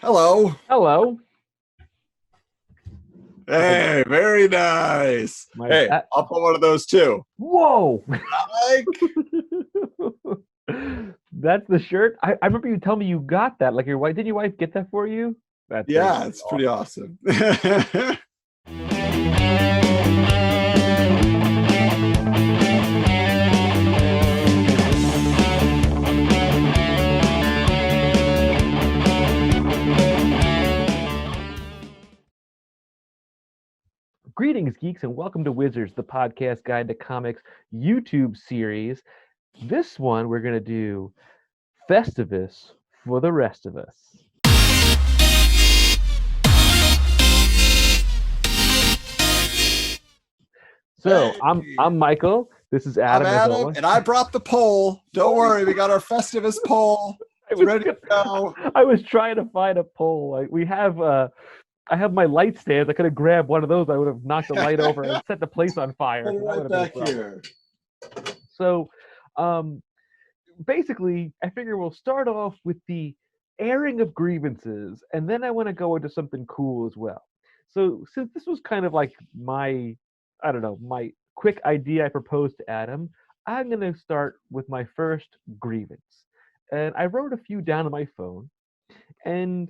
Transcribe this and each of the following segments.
Hello. Hello. My Hey, very nice. my Hey, that I'll put one of those too. Whoa. Like, That's the shirt. I remember you telling me you got that. Like your wife, did your wife get that for you? That's so yeah, very it's pretty awesome. awesome. Greetings, geeks, and welcome to Wizards, the podcast guide to comics YouTube series. This one we're gonna do Festivus for the rest of us. So Hey, I'm Michael. This is I'm Adam, as Adam, always. and I brought the poll. Don't Oh, worry, we got our Festivus poll. I It's was ready to go. I was trying to find a poll. Like we have I have my light stands. I could have grabbed one of those. I would have knocked the light over and set the place on fire. Put it So that would right have been a back problem. here. So, um, basically, I figure we'll start off with the airing of grievances, and then I want to go into something cool as well. So, since this was kind of like I don't know, my quick idea I proposed to Adam, I'm going to start with my first grievance. And I wrote a few down on my phone. And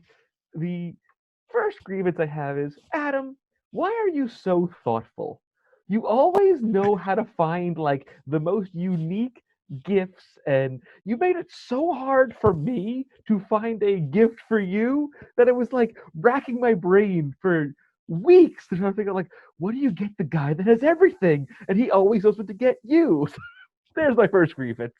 the first grievance I have is Adam, why are you so thoughtful? You always know how to find like the most unique gifts, and you made it so hard for me to find a gift for you that it was like racking my brain for weeks to try to figure out like what do you get the guy that has everything and he always knows what to get you. There's my first grievance.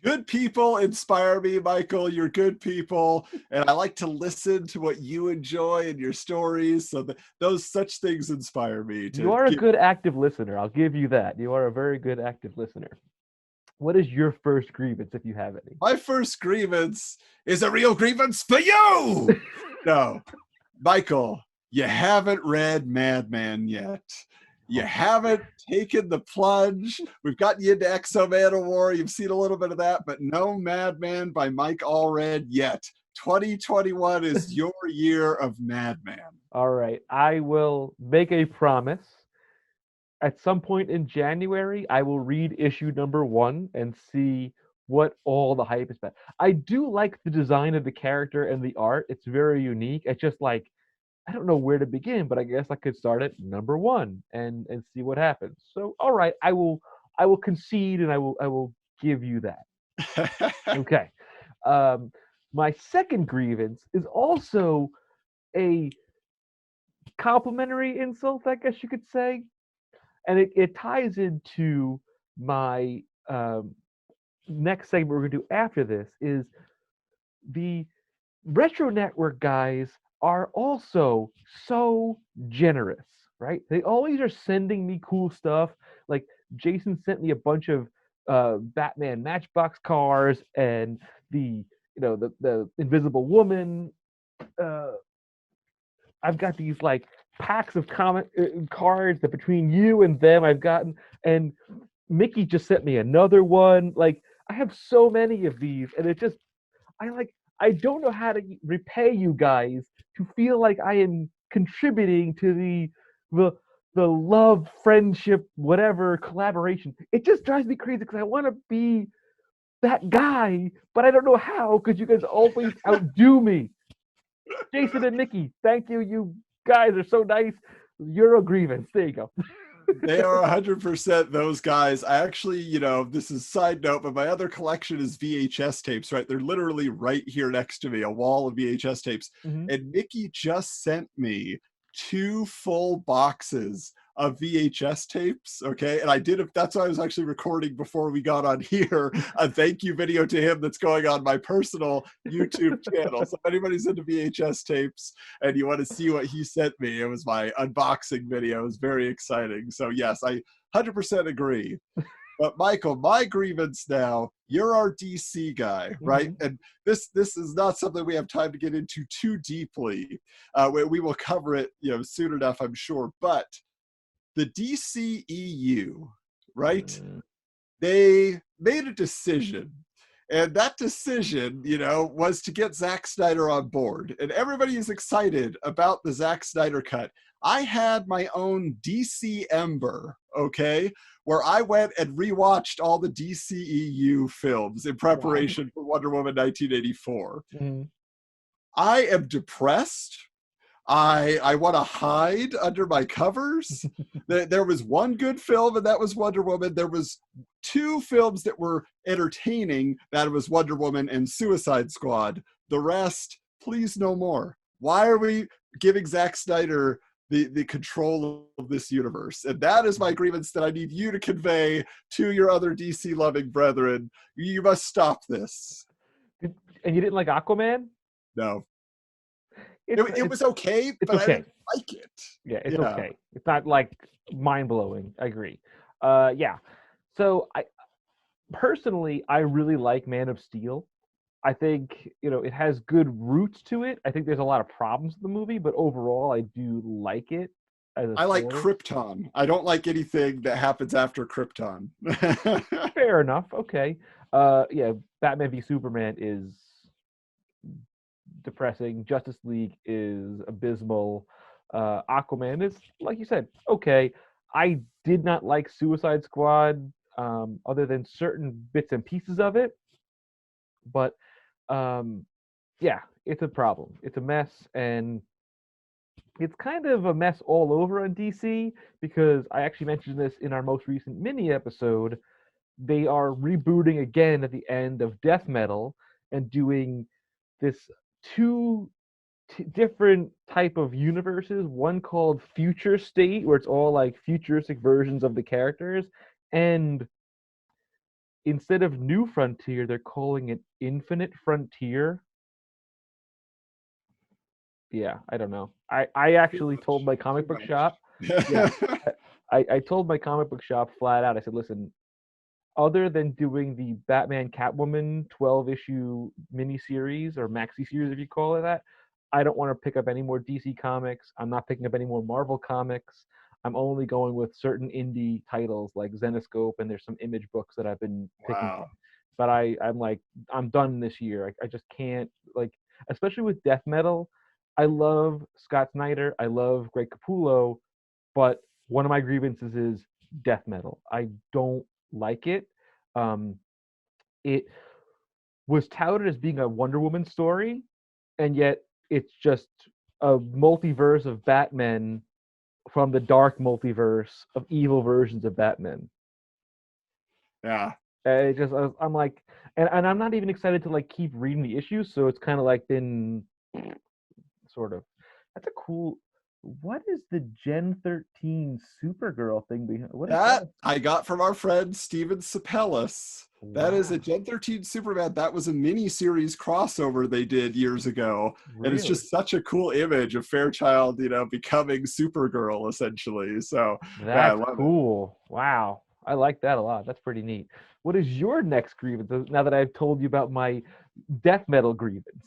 Good people inspire me, Michael. You're good people, and I like to listen to what you enjoy and your stories. So those such things inspire me You to are a give. good active listener. I'll give you that. You are a very good active listener. What is your first grievance if you have any? My first grievance is a real grievance for you. No, Michael, you haven't read Madman yet. You haven't taken the plunge. We've gotten you into Exo Man of War. You've seen a little bit of that, but no Madman by Mike Allred yet. 2021 is your year of Madman. All right. I will make a promise. At some point in January, I will read issue number one and see what all the hype is about. I do like the design of the character and the art. It's very unique. It's just like I don't know where to begin, but I guess I could start at number one and see what happens. So all right, I will concede and I will give you that. Okay. Um, my second grievance is also a complimentary insult, I guess you could say, and it ties into my next segment we're going to do after this. Is the Retro Network guys are also so generous, right? They always are sending me cool stuff. Like Jason sent me a bunch of Batman Matchbox cars and the Invisible Woman. Uh, I've got these like packs of comic cards that between you and them I've gotten, and Mickey just sent me another one. Like I have so many of these, and it just I don't know how to repay you guys to feel like I am contributing to the the love, friendship, whatever collaboration. It just drives me crazy because I want to be that guy, but I don't know how because you guys always outdo me. Jason and Nikki, thank you. You guys are so nice. Euro grievance. There you go. They are 100% those guys. I actually, this is side note, but my other collection is VHS tapes, right? They're literally right here next to me, a wall of VHS tapes. Mhm. And Mickey just sent me 2 full boxes of VHS tapes. Okay. And that's why I was actually recording before we got on here a thank you video to him that's going on my personal YouTube channel. So if anybody's into VHS tapes, and you want to see what he sent me, it was my unboxing video. It was very exciting. So yes, I 100% agree. But Michael, my grievance now, you're our DC guy, right? Mhm. And this is not something we have time to get into too deeply. We will cover it, soon enough, I'm sure. But the DCEU, right? Mm. They made a decision, And that decision, was to get Zack Snyder on board. And everybody is excited about the Zack Snyder cut. I had my own DC Ember, okay, where I went and rewatched all the DCEU films in preparation for Wonder Woman 1984. Mm. I am depressed. I want to hide under my covers. There was one good film, and that was Wonder Woman. There was two films that were entertaining. That was Wonder Woman and Suicide Squad. The rest, please no more. Why are we giving Zack Snyder the control of this universe? And that is my grievance that I need you to convey to your other DC-loving brethren. You must stop this. And you didn't like Aquaman? No. It was okay, but okay. I didn't like it. Yeah, it's okay. It's not like mind-blowing. I agree. Yeah. So I really like Man of Steel. I think, it has good roots to it. I think there's a lot of problems in the movie, but overall I do like it. I like Krypton. I don't like anything that happens after Krypton. Fair enough. Okay. Yeah, Batman v Superman is depressing. Justice League is abysmal. Aquaman is, like you said, okay. I did not like Suicide Squad, other than certain bits and pieces of it. But yeah, it's a problem. It's a mess, and it's kind of a mess all over on DC, because I actually mentioned this in our most recent mini episode. They are rebooting again at the end of Death Metal and doing this two different type of universes. One called Future State, where it's all like futuristic versions of the characters, and instead of New Frontier, they're calling it Infinite Frontier. Yeah, I don't know. I actually told my comic book shop. Yeah, I told my comic book shop flat out. I said, listen, other than doing the Batman Catwoman 12-issue miniseries or maxi series, if you call it that, I don't want to pick up any more DC comics. I'm not picking up any more Marvel comics. I'm only going with certain indie titles like Zenoscope, and there's some Image books that I've been picking up. But I'm like, I'm done this year. I just can't, like, especially with Death Metal. I love Scott Snyder. I love Greg Capullo. But one of my grievances is Death Metal. I don't like it. It was touted as being a Wonder Woman story, and yet it's just a multiverse of Batman from the dark multiverse of evil versions of Batman. Yeah. I'm like, and I'm not even excited to like keep reading the issues, so it's kind of like been sort of. That's a cool. What is the Gen 13 Supergirl thing behind? What is that? I got from our friend Steven Sapellis. Wow. That is a Gen 13 Superman. That was a mini-series crossover they did years ago. Really? And it's just such a cool image of Fairchild, becoming Supergirl, essentially. So that's cool. Wow. I like that a lot. That's pretty neat. What is your next grievance, now that I've told you about my Death Metal grievance?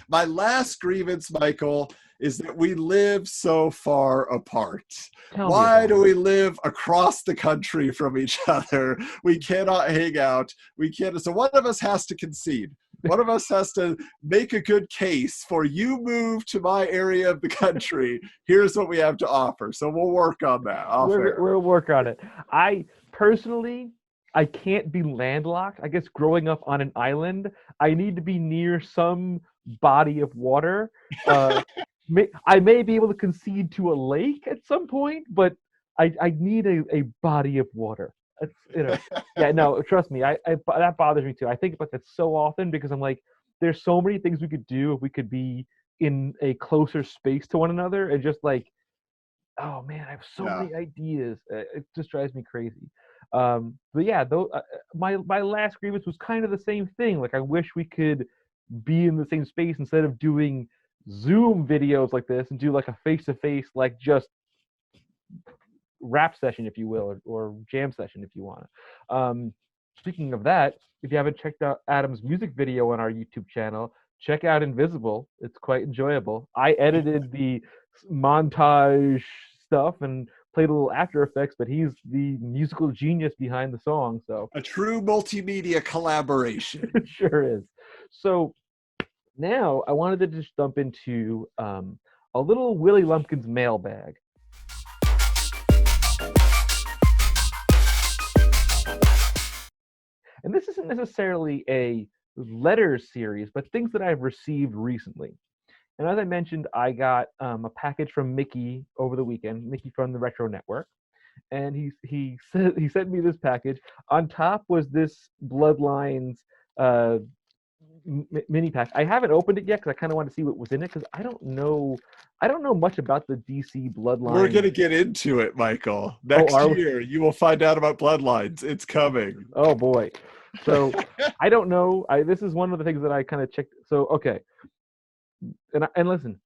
My last grievance, Michael, is that we live so far apart. Why do we live across the country from each other? We cannot hang out. We can't. So one of us has to concede. One of us has to make a good case for you move to my area of the country. Here's what we have to offer. So we'll work on that. We'll work on it. I can't be landlocked. I guess growing up on an island, I need to be near some body of water. I may be able to concede to a lake at some point, but I need a body of water. Yeah, no, trust me. That bothers me too. I think about that so often because I'm like, there's so many things we could do if we could be in a closer space to one another, and just like, oh man, I have so many ideas. It just drives me crazy. But yeah, though, my last grievance was kind of the same thing. Like, I wish we could be in the same space instead of doing Zoom videos like this, and do like a face-to-face, like just rap session, if you will, or jam session, if you want. Speaking of that, if you haven't checked out Adam's music video on our YouTube channel, check out Invisible. It's quite enjoyable. I edited the montage stuff and played a little After Effects, but he's the musical genius behind the song. So a true multimedia collaboration. it sure is. So now I wanted to just dump into a little Willy Lumpkin's mailbag. And this isn't necessarily a letters series, but things that I've received recently. And as I mentioned, I got a package from Mickey over the weekend, Mickey from the Retro Network. And he sent me this package. On top was this Bloodlines mini pack. I haven't opened it yet because I kind of want to see what was in it, because I don't know much about the DC Bloodlines. We're gonna get into it, Michael. Next year, you will find out about Bloodlines. It's coming. Oh boy. So I don't know. This is one of the things that I kind of checked. So okay, and listen,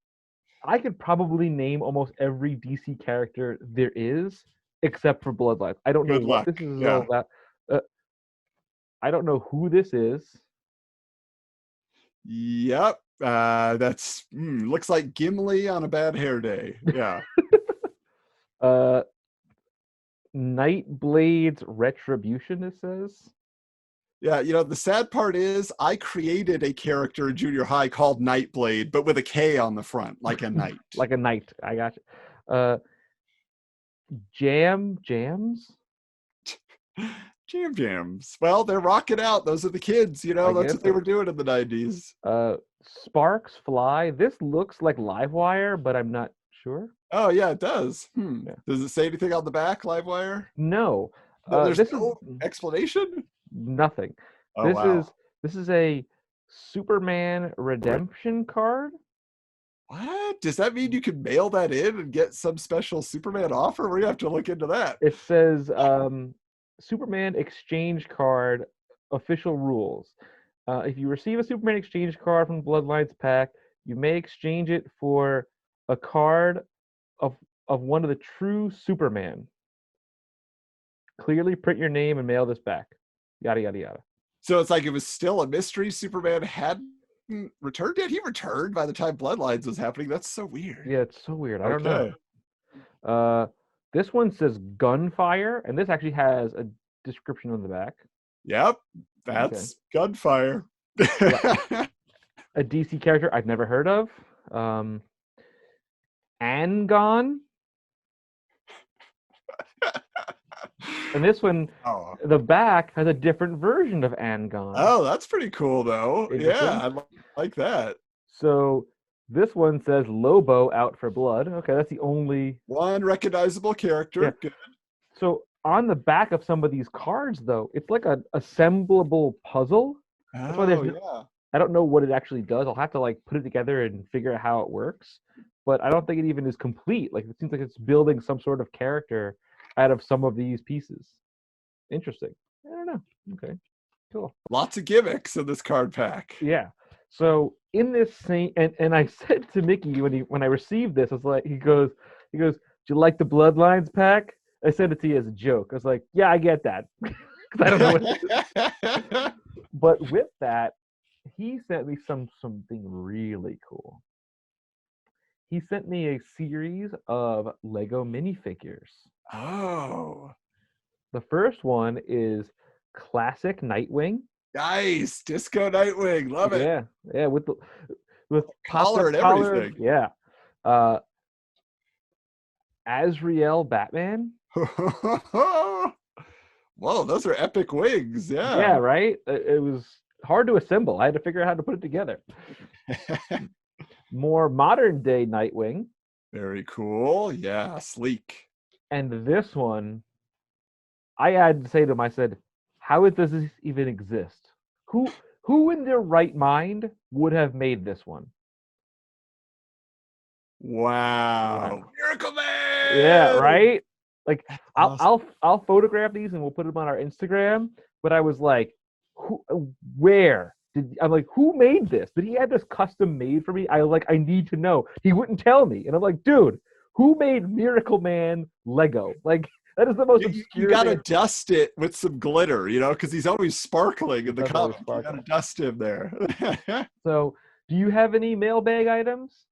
I could probably name almost every DC character there is, except for Bloodlines. I don't know what this is all about. I don't know who this is. Yep. That's looks like Gimli on a bad hair day. Yeah. Nightblade's Retribution, it says. Yeah, the sad part is I created a character in junior high called Nightblade, but with a K on the front, like a knight. Like a knight. I got you. Jams? Jams. Well, they're rocking out. Those are the kids, that's what they were doing in the 90s. Sparks Fly. This looks like Livewire, but I'm not sure. Oh, yeah, it does. Yeah. Does it say anything on the back, Livewire? No. There's no explanation? Nothing. Oh, This is a Superman redemption card. What? Does that mean you can mail that in and get some special Superman offer? We're going to have to look into that. It says Superman exchange card, official rules. If you receive a Superman exchange card from Bloodlines pack, you may exchange it for a card of one of the true Superman. Clearly print your name and mail this back. Yada, yada, yada. So it's like it was still a mystery. Superman hadn't returned yet? He returned by the time Bloodlines was happening. That's so weird. Yeah, it's so weird. I don't know. This one says Gunfire, and this actually has a description on the back. Yep, that's Gunfire. A DC character I've never heard of. Angon. And this one, the back has a different version of Angon. Oh, that's pretty cool, though. Yeah, I like that. So this one says Lobo out for blood. Okay, that's the only one recognizable character. Yeah. Good. So on the back of some of these cards, though, it's like an assemblable puzzle. That's why I don't know what it actually does. I'll have to put it together and figure out how it works. But I don't think it even is complete. It seems like it's building some sort of character out of some of these pieces. Interesting. I don't know. Okay, cool. Lots of gimmicks in this card pack. Yeah. So in this same, and I said to Mickey when I received this, I was like, he goes, do you like the Bloodlines pack? I said it to you as a joke. I was like, yeah, I get that. I don't know what it is. But with that, he sent me something really cool. He sent me a series of Lego minifigures. Oh. The first one is classic Nightwing. Nice. Disco Nightwing. Love it. Yeah. Yeah, with collar and everything. Yeah. Azrael Batman. Whoa, those are epic wings. Yeah. Yeah, right? It was hard to assemble. I had to figure out how to put it together. More modern day Nightwing. Very cool. Yeah, sleek. And this one, I had to say to him, I said, how does this even exist? Who in their right mind would have made this one? Wow. Miracle Man! Yeah, right? I'll photograph these and we'll put them on our Instagram. But I was like, where? Who made this? Did he have this custom made for me? I need to know. He wouldn't tell me. And I'm like, dude, who made Miracle Man Lego? That is the most obscure. You gotta dust it with some glitter, because he's always sparkling in the comic. You gotta dust him there. So, do you have any mailbag items?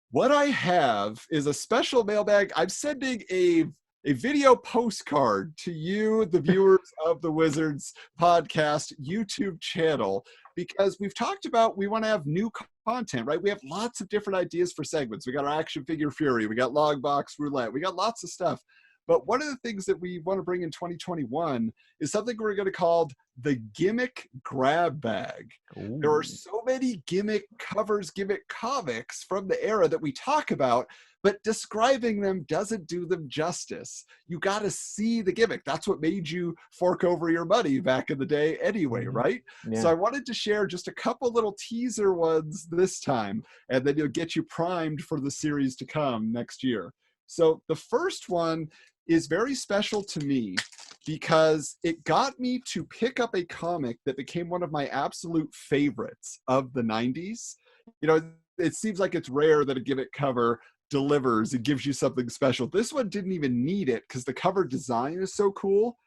What I have is a special mailbag. I'm sending a a video postcard to you, the viewers of the Wizards podcast YouTube channel, because we've talked about we want to have new content, right? We have lots of different ideas for segments. We got our Action Figure Fury, we got Logbox Roulette, we got lots of stuff. But one of the things that we want to bring in 2021 is something we're going to call the Gimmick Grab Bag. Ooh. There are so many gimmick covers, gimmick comics from the era that we talk about, but describing them doesn't do them justice. You got to see the gimmick. That's what made you fork over your money back in the day anyway, right? Yeah. So I wanted to share just a couple little teaser ones this time, and then you'll get you primed for the series to come next year. So the first one is very special to me because it got me to pick up a comic that became one of my absolute favorites of the 90s. You know, it seems like it's rare that a gimmick cover delivers. It gives you something special. This one didn't even need it because the cover design is so cool.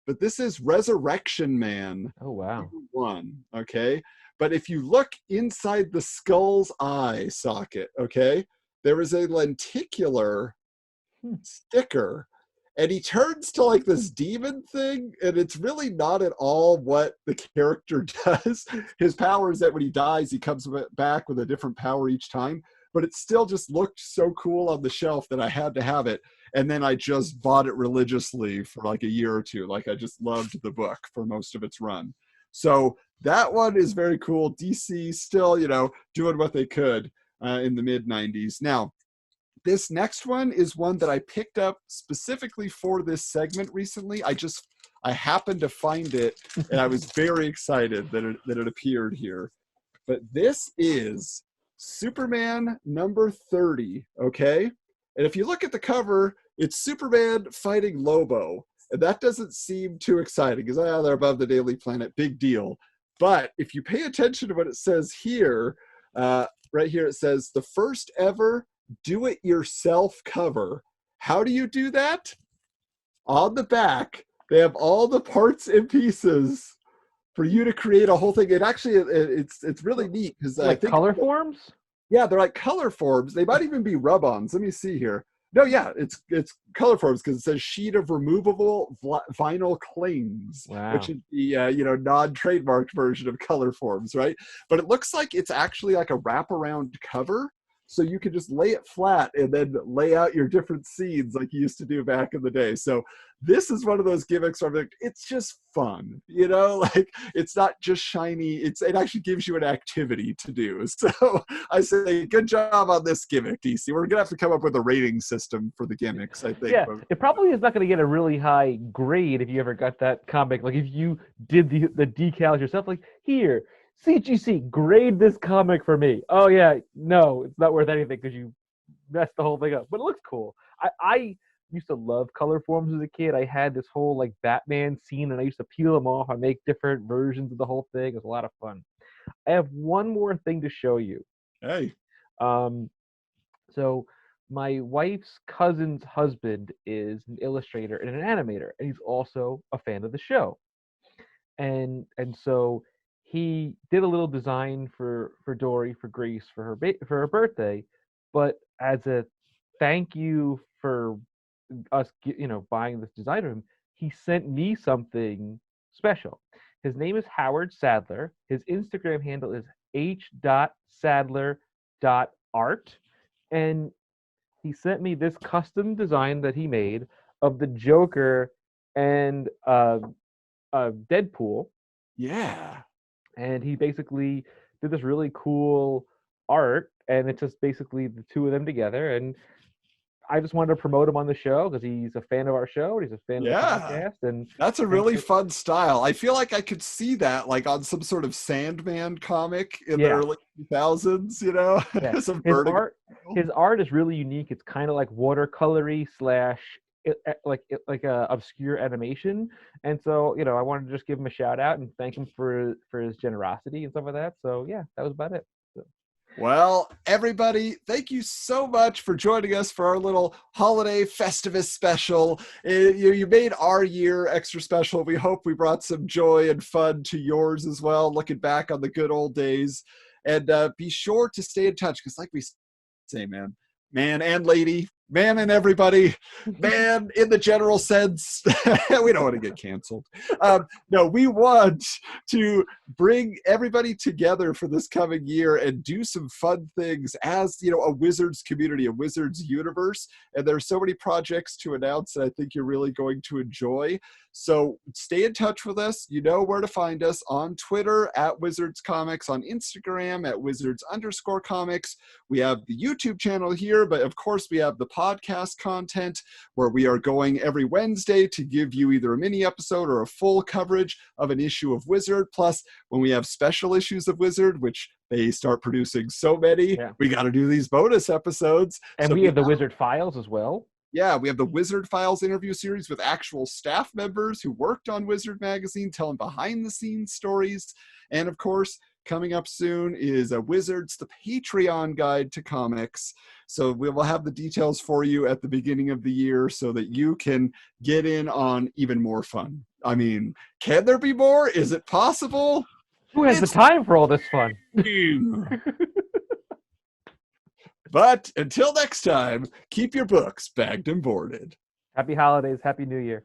But this is Resurrection Man. Oh, wow. One, okay? But if you look inside the skull's eye socket, okay, there is a lenticular sticker. And he turns to like this demon thing, and it's really not at all what the character does. His power is that when he dies, he comes back with a different power each time. But it still just looked so cool on the shelf that I had to have it. And then I just bought it religiously for like a year or two. Like I just loved the book for most of its run. So that one is very cool. DC still, you know, doing what they could in the mid-90s. Now, this next one is one that I picked up specifically for this segment recently. I happened to find it, and I was very excited that it appeared here. But this is Superman number 30, okay? And if you look at the cover, it's Superman fighting Lobo. And that doesn't seem too exciting because they're above the Daily Planet, big deal. But if you pay attention to what it says here, right here it says, the first ever do-it-yourself cover. How do you do that? On the back, they have all the parts and pieces for you to create a whole thing. It actually, it's really neat because like I think color forms. Yeah, they're like color forms. They might even be rub-ons. Let me see here. No, yeah, it's color forms because it says sheet of removable vinyl clings, Wow. which is the non-trademarked version of color forms, right? But it looks like it's actually like a wraparound cover. So you can just lay it flat and then lay out your different scenes like you used to do back in the day. So this is one of those gimmicks where I'm like, it's just fun, you know, like it's not just shiny. It actually gives you an activity to do. So I say, good job on this gimmick, DC. We're going to have to come up with a rating system for the gimmicks, I think. Yeah, it probably is not going to get a really high grade if you ever got that comic. Like if you did the decals yourself, like here, CGC, grade this comic for me. Oh yeah, no, it's not worth anything because you messed the whole thing up. But it looks cool. I used to love color forms as a kid. I had this whole like Batman scene, and I used to peel them off. I make different versions of the whole thing. It was a lot of fun. I have one more thing to show you. Hey. So my wife's cousin's husband is an illustrator and an animator, and he's also a fan of the show. And so he did a little design for Dory, for Grace, for her birthday, but as a thank you for us, buying this design for him, he sent me something special. His name is Howard Sadler. His Instagram handle is h.sadler.art, and he sent me this custom design that he made of the Joker and Deadpool. Yeah. And he basically did this really cool art, and it's just basically the two of them together. And I just wanted to promote him on the show because he's a fan of our show. And he's a fan of the podcast. And that's a really fun style. I feel like I could see that like on some sort of Sandman comic in the early 2000s, you know? Yeah. His art is really unique. It's kind of like watercolory / like a obscure animation, and so I wanted to just give him a shout out and thank him for his generosity and stuff like that. So yeah, that was about it. So. Well, everybody, thank you so much for joining us for our little holiday Festivus special. You made our year extra special. We hope we brought some joy and fun to yours as well, looking back on the good old days. And be sure to stay in touch because like we say, man and lady, man and everybody, man in the general sense. We don't want to get canceled. No, we want to bring everybody together for this coming year and do some fun things as, a Wizards community, a Wizards universe. And there are so many projects to announce that I think you're really going to enjoy. So stay in touch with us. You know where to find us on Twitter at Wizards Comics, on Instagram at Wizards_Comics. We have the YouTube channel here, but of course we have the podcast content where we are going every Wednesday to give you either a mini episode or a full coverage of an issue of Wizard. Plus, when we have special issues of Wizard, which they start producing so many, we got to do these bonus episodes. And so we have the Wizard Files as well. Yeah, we have the Wizard Files interview series with actual staff members who worked on Wizard Magazine, telling behind-the-scenes stories. And of course, coming up soon is a Wizards, the Patreon guide to comics. So we will have the details for you at the beginning of the year so that you can get in on even more fun. I mean, can there be more? Is it possible? Who has the time for all this fun? But until next time, keep your books bagged and boarded. Happy holidays. Happy New Year.